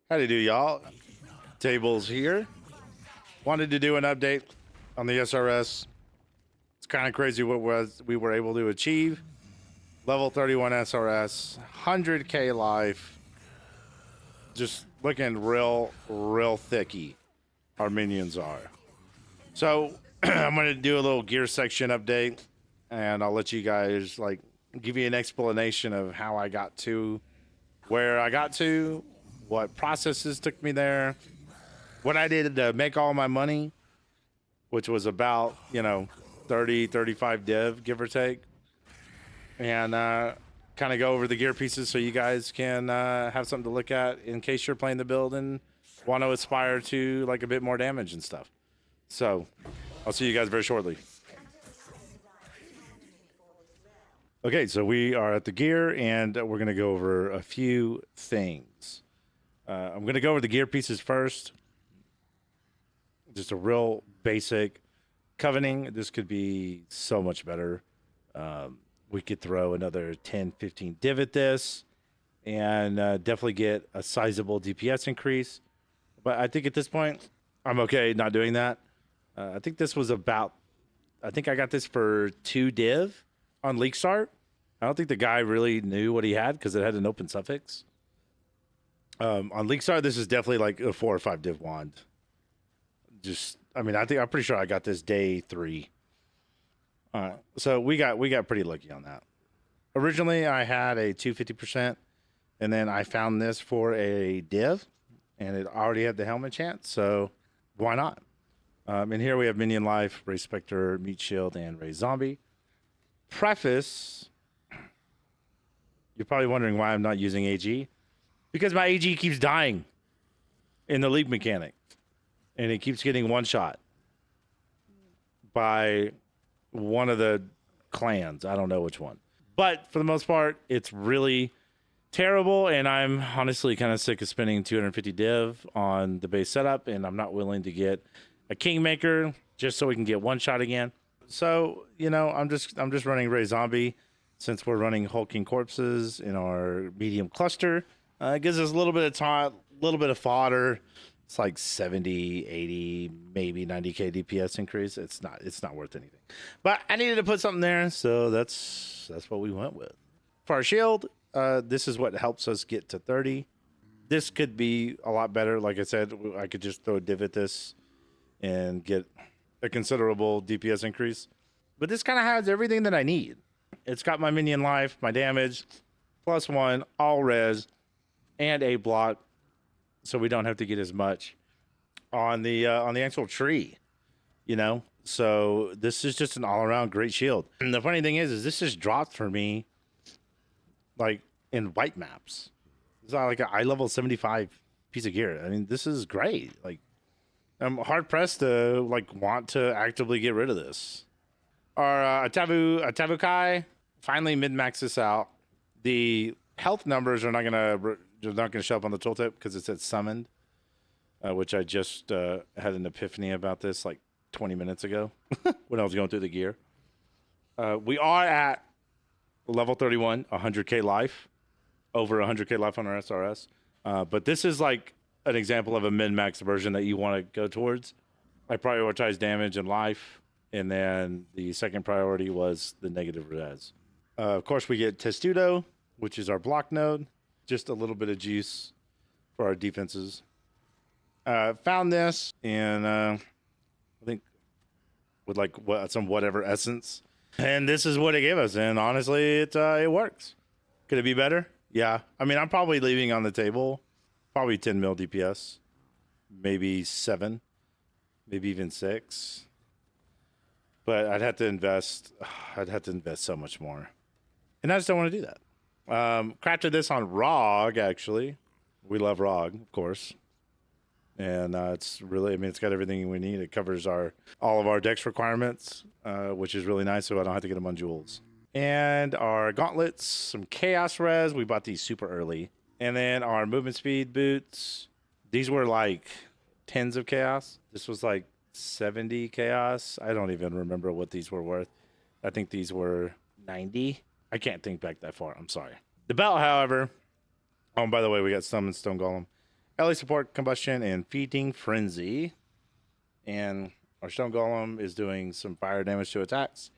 How do you do, y'all? Tables here. Wanted to do an update on the SRS. It's kind of crazy what we were able to achieve. Level 31 SRS, 100k life. Just looking real thicky. Our minions are. So I'm gonna do a little gear section update, and I'll let you guys like give you an explanation of how I got to where I got to, what processes took me there, what I did to make all my money, which was about, 30, 35 div, give or take, and kind of go over the gear pieces so you guys can have something to look at in case you're playing the build and want to aspire to like a bit more damage and stuff. So I'll see you guys very shortly. Okay, so we are at the gear, and we're going to go over a few things. I'm going to go over the gear pieces first. Just a real basic covenant. This could be so much better. We could throw another 10, 15 div at this and definitely get a sizable DPS increase. But I think at this point, I'm okay not doing that. I think this was about, I think I got this for 2 div on leak start. I don't think the guy really knew what he had because it had an open suffix. On leak start, this is definitely like a 4 or 5 div wand. I'm pretty sure I got this day 3. So we got pretty lucky on that. Originally, I had a 250%, and then I found this for a div, and it already had the helmet chance, so why not? And here we have Minion Life, Ray Spectre, Meat Shield, and Ray Zombie. Preface, you're probably wondering why I'm not using AG. Because my AG keeps dying in the league mechanic. And it keeps getting one shot by one of the clans. I don't know which one. But for the most part, it's really terrible. And I'm honestly kind of sick of spending 250 div on the base setup. And I'm not willing to get a Kingmaker just so we can get one shot again. So, I'm just running Ray Zombie since we're running hulking corpses in our medium cluster. It gives us a little bit of time, a little bit of fodder. It's like 70, 80, maybe 90k DPS increase. It's not worth anything. But I needed to put something there, so that's what we went with. For our shield, this is what helps us get to 30. This could be a lot better. Like I said, I could just throw a div at this and get a considerable DPS increase. But this kind of has everything that I need. It's got my minion life, my damage, +1, all res, and a block, so we don't have to get as much on the actual tree, So this is just an all-around great shield. And the funny thing is this just dropped for me, like in white maps. It's not like an eye level 75 piece of gear. I mean, this is great. Like, I'm hard pressed to want to actively get rid of this. Our Atavukai finally mid-maxed this out. The health numbers are not gonna show up on the tooltip because it said summoned, which I just had an epiphany about this like 20 minutes ago when I was going through the gear. We are at level 31, 100k life, over 100k life on our SRS. But this is like an example of a min-max version that you want to go towards. I prioritize damage and life, and then the second priority was the negative res. Of course, we get Testudo, which is our block node. Just a little bit of juice for our defenses. Found this in, I think, with some whatever essence. And this is what it gave us. And honestly, it works. Could it be better? Yeah. I mean, I'm probably leaving on the table probably 10 mil DPS, maybe 7, maybe even 6. But I'd have to invest so much more. And I just don't want to do that. Crafted this on ROG, actually. We love ROG, of course. And it's got everything we need. It covers all of our dex requirements, which is really nice, so I don't have to get them on jewels. And our gauntlets, some chaos res. We bought these super early. And then our movement speed boots. These were like 10s of chaos. This was like 70 chaos. I don't even remember what these were worth. I think these were 90. I can't think back that far. I'm sorry. The belt, however, oh, by the way, we got Summon Stone Golem. Ally support, combustion, and feeding frenzy. And our stone golem is doing some fire damage to attacks.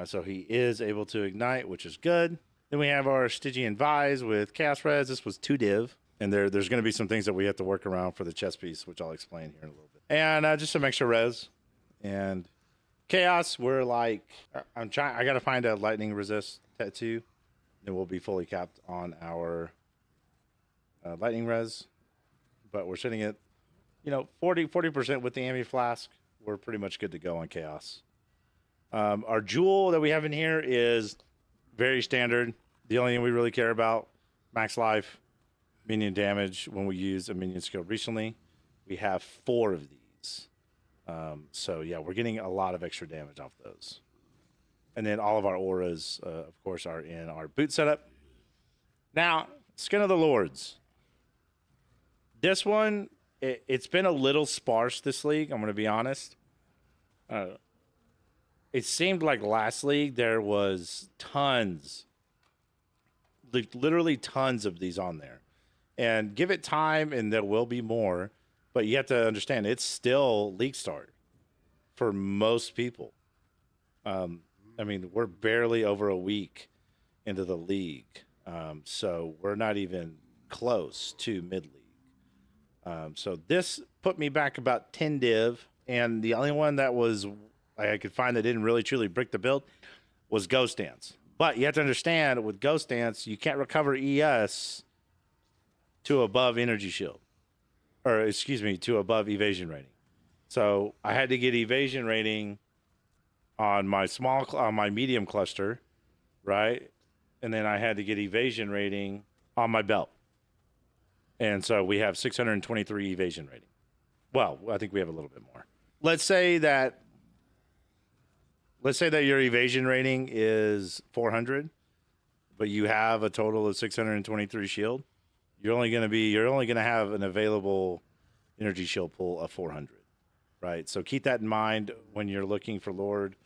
So he is able to ignite, which is good. Then we have our Stygian Vise with Chaos Res. This was 2 div. And there's going to be some things that we have to work around for the chess piece, which I'll explain here in a little bit. And just some extra res. And Chaos, we're like, I got to find a lightning resist tattoo. Then we'll be fully capped on our lightning res. But we're sitting at, 40% with the Ambi Flask. We're pretty much good to go on Chaos. Our jewel that we have in here is very standard. The only thing we really care about, max life, minion damage when we use a minion skill recently. We have 4 of these. So yeah, we're getting a lot of extra damage off those. And then all of our auras, of course, are in our boot setup. Now, Skin of the Lords. This one, it's been a little sparse this league, I'm going to be honest. It seemed like last league there was tons, literally tons of these on there. And give it time and there will be more. But you have to understand, it's still league start for most people. I mean, we're barely over a week into the league. So we're not even close to mid-league. So this put me back about 10 div. And the only one that was I could find that didn't really truly brick the build was Ghost Dance. But you have to understand, with Ghost Dance, you can't recover ES to above energy shield. Or, excuse me, to above evasion rating. So I had to get evasion rating on my medium cluster, right? And then I had to get evasion rating on my belt. And so we have 623 evasion rating. Well, I think we have a little bit more. Let's say that your evasion rating is 400, but you have a total of 623 shield. You're only going to have an available energy shield pool of 400, right? So keep that in mind when you're looking for Lord,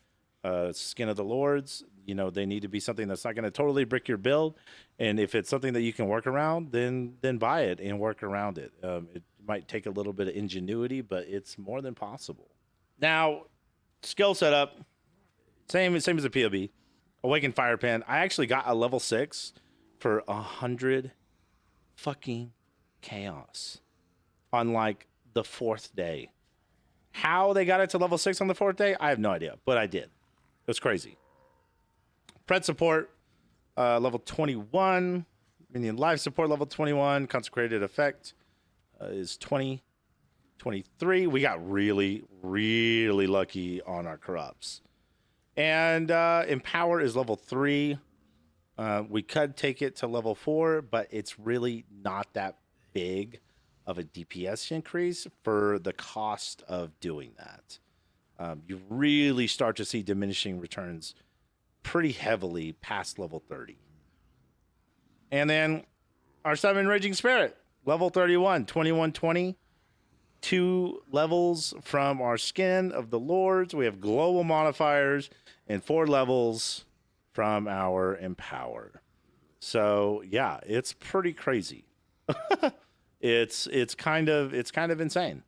Skin of the Lords. They need to be something that's not going to totally brick your build. And if it's something that you can work around, then buy it and work around it. It might take a little bit of ingenuity, but it's more than possible. Now, skill setup, same as a POB. Awakened Fire Pen. I actually got a level 6 for 100 fucking chaos on like the 4th day. How they got it to level 6 on the 4th day, I have no idea, but I did. It was crazy. Pred support, level 21. Minion life support, level 21. Consecrated effect is 20. 23. We got really, really lucky on our corrupts. And Empower is level 3. We could take it to level 4, but it's really not that big of a DPS increase for the cost of doing that. You really start to see diminishing returns pretty heavily past level 30. And then our 7 Raging Spirit, level 31, 2120. 2 levels from our Skin of the Lords. We have global modifiers and 4 levels from our Empower. So yeah, it's pretty crazy. It's kind of insane.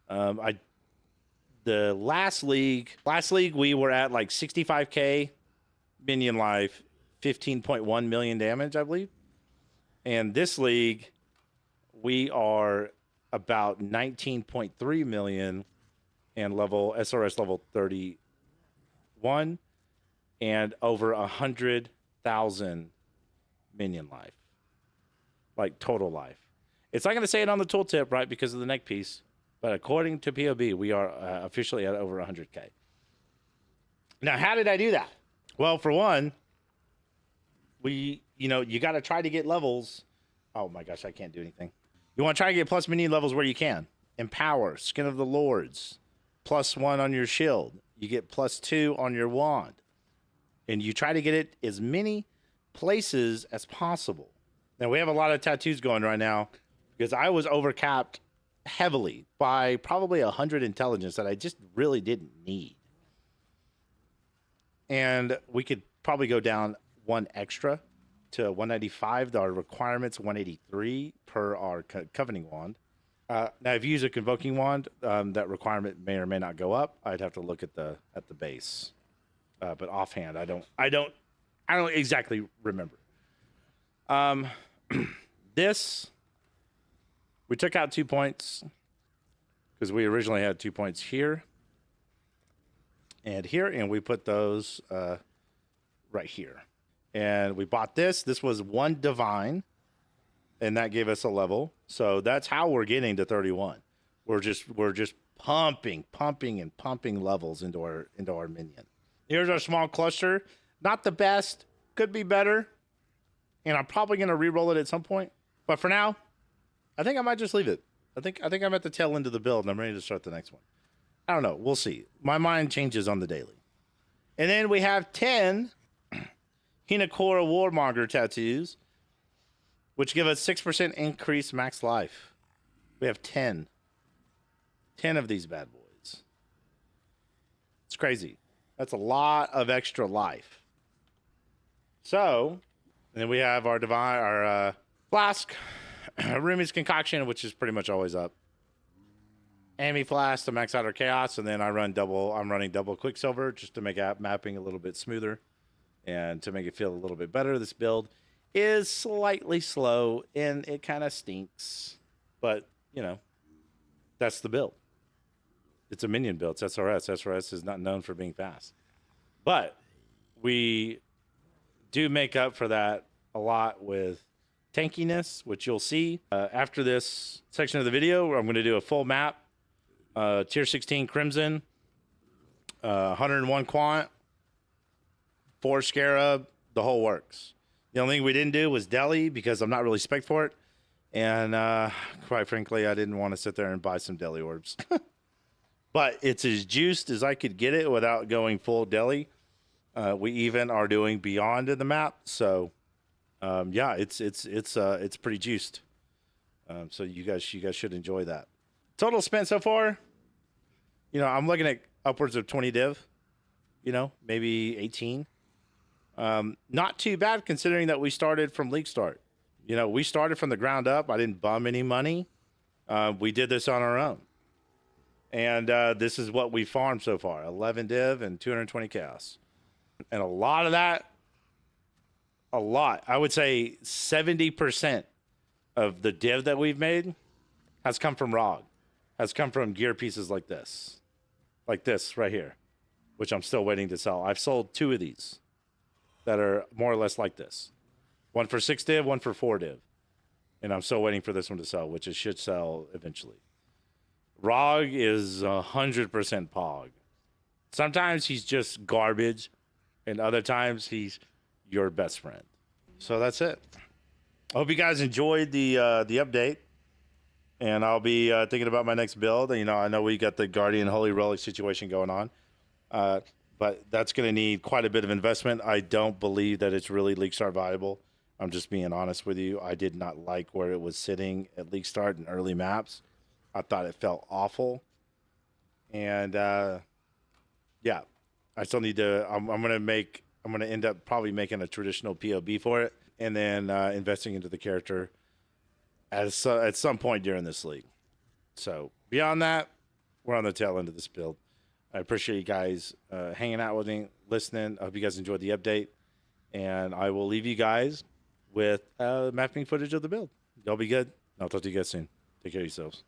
The last league we were at like 65k minion life, 15.1 million damage, I believe. And this league we are about 19.3 million and SRS level 31 and over 100,000 minion life, like total life. It's not going to say it on the tooltip, right, because of the neck piece, but according to POB, we are officially at over 100k. Now, how did I do that? Well, for one, you got to try to get levels. Oh my gosh, I can't do anything. You want to try to get plus minion levels where you can. Empower, Skin of the Lords, +1 on your shield. You get +2 on your wand. And you try to get it as many places as possible. Now, we have a lot of tattoos going right now because I was overcapped heavily by probably 100 intelligence that I just really didn't need. And we could probably go down 1 extra to 195. Our requirement's 183 per our Covening Wand. Now, if you use a convoking wand, that requirement may or may not go up. I'd have to look at the base, but offhand, I don't exactly remember. This we took out 2 points because we originally had 2 points here and here, and we put those right here. And we bought this. This was 1 divine, and that gave us a level. So that's how we're getting to 31. We're just pumping levels into our minion. Here's our small cluster. Not the best. Could be better. And I'm probably gonna re-roll it at some point. But for now, I think I might just leave it. I think I'm at the tail end of the build and I'm ready to start the next one. I don't know. We'll see. My mind changes on the daily. And then we have 10 Hinakura Warmonger tattoos, which give us 6% increased max life. We have 10. 10 of these bad boys. It's crazy. That's a lot of extra life. So, and then we have our flask, Rumi's concoction, which is pretty much always up. Amy flask to max out our chaos, and then I'm running double quicksilver just to make mapping a little bit smoother and to make it feel a little bit better. This build is slightly slow and it kind of stinks, but you know, that's the build. It's a minion build. It's SRS. SRS is not known for being fast, but we do make up for that a lot with tankiness, which you'll see after this section of the video, where I'm going to do a full map. Tier 16 Crimson, 101 Quant, 4 Scarab, the whole works. The only thing we didn't do was Deli because I'm not really spec for it. And quite frankly, I didn't want to sit there and buy some Deli orbs. But it's as juiced as I could get it without going full Deli. We even are doing beyond in the map. So yeah, it's pretty juiced. So you guys should enjoy that. Total spent so far, you know, I'm looking at upwards of 20 div, you know, maybe 18. Not too bad considering that we started from league start. You know, we started from the ground up. I didn't bum any money. We did this on our own. And this is what we farmed so far, 11 div and 220 chaos. And a lot of that, I would say 70% of the div that we've made has come from ROG, has come from gear pieces like this right here, which I'm still waiting to sell. I've sold 2 of these that are more or less like this. One for 6 div, one for 4 div. And I'm still waiting for this one to sell, which it should sell eventually. ROG is 100% Pog. Sometimes he's just garbage, and other times he's your best friend. So that's it. I hope you guys enjoyed the update. And I'll be thinking about my next build. You know, I know we got the Guardian Holy Relic situation going on. But that's going to need quite a bit of investment. I don't believe that it's really league start viable. I'm just being honest with you. I did not like where it was sitting at league start and early maps. I thought it felt awful. And yeah, I still need to. I'm going to end up probably making a traditional POB for it, and then investing into the character at some point during this league. So beyond that, we're on the tail end of this build. I appreciate you guys hanging out with me, listening. I hope you guys enjoyed the update, and I will leave you guys with mapping footage of the build. Y'all be good. I'll talk to you guys soon. Take care of yourselves.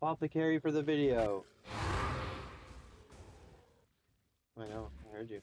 Pop the carry for the video. I know, I heard you.